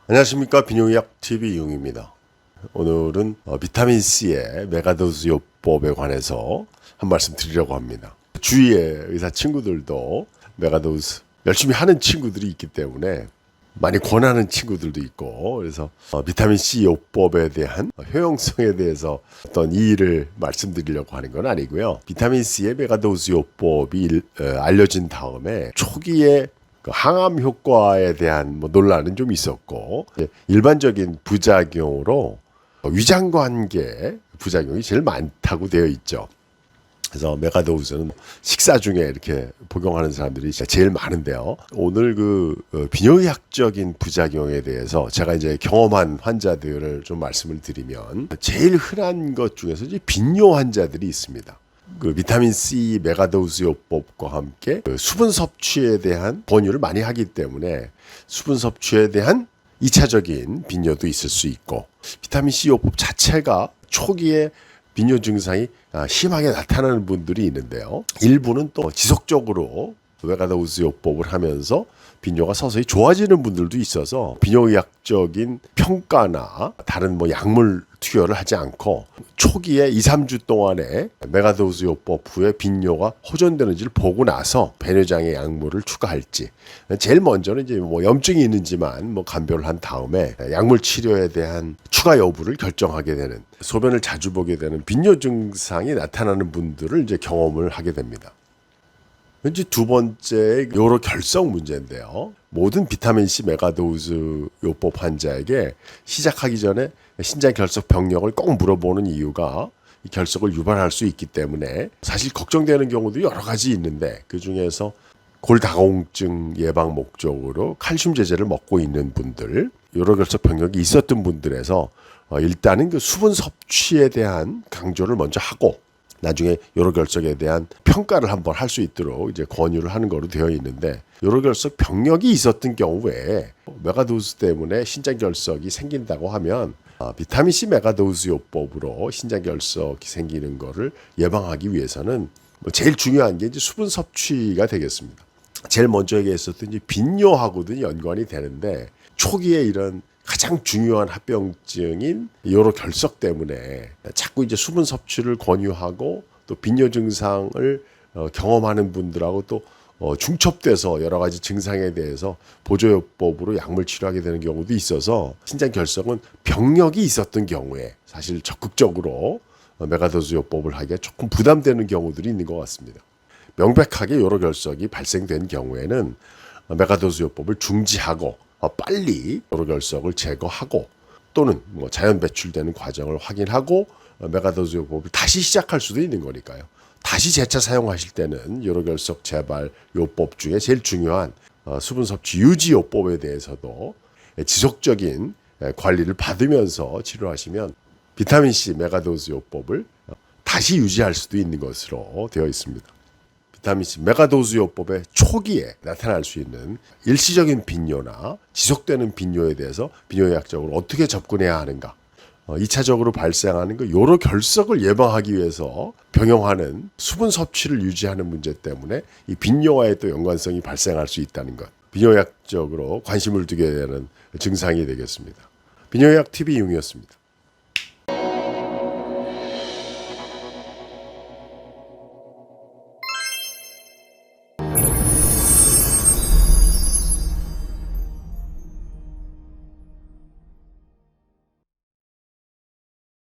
안녕하십니까. 비뇨기약 TV 용입니다. 오늘은 비타민C의 메가도즈 요법에 관해서 한 말씀 드리려고 합니다. 주위의 의사 친구들도 메가도즈 열심히 하는 친구들이 있기 때문에 많이 권하는 친구들도 있고, 그래서 비타민C 요법에 대한 효용성에 대해서 어떤 이의를 말씀드리려고 하는 건 아니고요. 비타민C의 메가도즈 요법이 알려진 다음에 초기에 항암 효과에 대한 논란은 좀 있었고, 일반적인 부작용으로 위장관계 부작용이 제일 많다고 되어 있죠. 그래서 메가도우즈는 식사 중에 이렇게 복용하는 사람들이 제일 많은데요. 오늘 비뇨의학적인 부작용에 대해서 제가 이제 경험한 환자들을 좀 말씀을 드리면, 제일 흔한 것 중에서 이제 빈뇨 환자들이 있습니다. 비타민C 메가도우즈 요법과 함께 수분 섭취에 대한 권유를 많이 하기 때문에 수분 섭취에 대한 2차적인 빈뇨도 있을 수 있고, 비타민C 요법 자체가 초기에 빈뇨 증상이 심하게 나타나는 분들이 있는데요. 일부는 또 지속적으로 메가도우즈 요법을 하면서 빈뇨가 서서히 좋아지는 분들도 있어서 비뇨의학적인 평가나 다른 약물 투여를 하지 않고 초기에 2, 3주 동안에 메가도우즈 요법 후에 빈뇨가 호전되는지를 보고 나서 배뇨장애 약물을 추가할지, 제일 먼저는 이제 염증이 있는지만 감별을 한 다음에 약물 치료에 대한 추가 여부를 결정하게 되는, 소변을 자주 보게 되는 빈뇨 증상이 나타나는 분들을 이제 경험을 하게 됩니다. 이제 두 번째 요로 결석 문제인데요. 모든 비타민C 메가도우즈 요법 환자에게 시작하기 전에 신장 결석 병력을 꼭 물어보는 이유가 이 결석을 유발할 수 있기 때문에, 사실 걱정되는 경우도 여러 가지 있는데, 그 중에서 골다공증 예방 목적으로 칼슘 제제를 먹고 있는 분들, 요로 결석 병력이 있었던 분들에서 일단은 수분 섭취에 대한 강조를 먼저 하고, 나중에 요로 결석에 대한 평가를 한번 할 수 있도록 이제 권유를 하는 거로 되어 있는데, 요로 결석 병력이 있었던 경우에 메가도우즈 때문에 신장 결석이 생긴다고 하면 비타민C 메가도우즈 요법으로 신장 결석이 생기는 거를 예방하기 위해서는 제일 중요한 게 이제 수분 섭취가 되겠습니다. 제일 먼저 얘기했었던 이제 빈뇨하고도 연관이 되는데, 초기에 이런 가장 중요한 합병증인 요로 결석 때문에 자꾸 이제 수분 섭취를 권유하고, 또 빈뇨 증상을 경험하는 분들하고 또 중첩돼서 여러 가지 증상에 대해서 보조요법으로 약물 치료하게 되는 경우도 있어서, 신장 결석은 병력이 있었던 경우에 사실 적극적으로 메가도우즈 요법을 하기가 조금 부담되는 경우들이 있는 것 같습니다. 명백하게 요로 결석이 발생된 경우에는 메가도우즈 요법을 중지하고 빨리 요로 결석을 제거하고, 또는 자연 배출되는 과정을 확인하고 메가도우즈 요법을 다시 시작할 수도 있는 거니까요. 다시 재차 사용하실 때는 요로 결석 재발 요법 중에 제일 중요한 수분 섭취 유지 요법에 대해서도 지속적인 관리를 받으면서 치료하시면 비타민C 메가도우즈 요법을 다시 유지할 수도 있는 것으로 되어 있습니다. 비타민C 메가도우즈 요법의 초기에 나타날 수 있는 일시적인 빈뇨나 지속되는 빈뇨에 대해서 비뇨의학적으로 어떻게 접근해야 하는가, 2차적으로 발생하는 요로 결석을 예방하기 위해서 병용하는 수분 섭취를 유지하는 문제 때문에 이 빈뇨와의 또 연관성이 발생할 수 있다는 것, 비뇨의학적으로 관심을 두게 되는 증상이 되겠습니다. 비뇨의학 TV 용이었습니다.